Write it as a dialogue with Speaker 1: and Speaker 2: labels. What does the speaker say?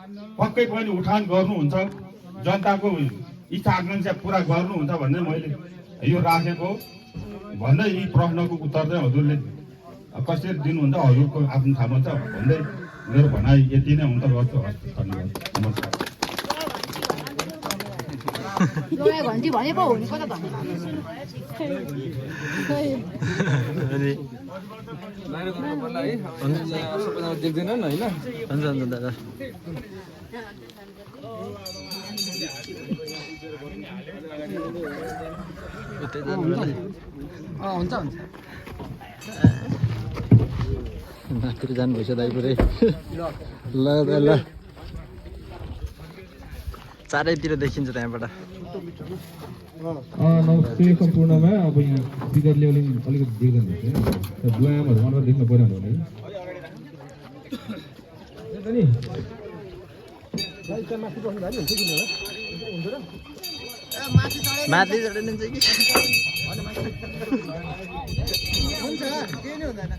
Speaker 1: पक्कै पनि उठान गर्नुहुन्छ, जनताको इच्छा आकांक्षा पुरा गर्नुहुन्छ भन्ने मैले यो राखेको भन्दै यी प्रश्नको उत्तर चाहिँ हजुरले कसरी दिनुहुन्छ हजुरको आफ्नो ठाउँमा छ भन्दै मेरो भनाइ यति नै अन्त गर्छु। धन्यवाद, नमस्कार।
Speaker 2: घन्टी भने पो हुने कता धन्यवाद।
Speaker 3: सबैजना देख्दैनन् होइन।
Speaker 4: हुन्छ हुन्छ दादा।
Speaker 3: हुन्छ हुन्छ।
Speaker 4: माथि जानुभएछ दाइ पुरै। ल ल चारैतिर देखिन्छ त्यहाँबाट।
Speaker 5: नमस्ते सम्पूर्णमा। अब यहाँ स्पिकरले अलिकति देख्दैन बुवाआमाहरू अनुहार देख्न पऱ्यो भने
Speaker 4: माथि चढिन्छ कि
Speaker 3: हुन्छ, केही नै हुँदैन।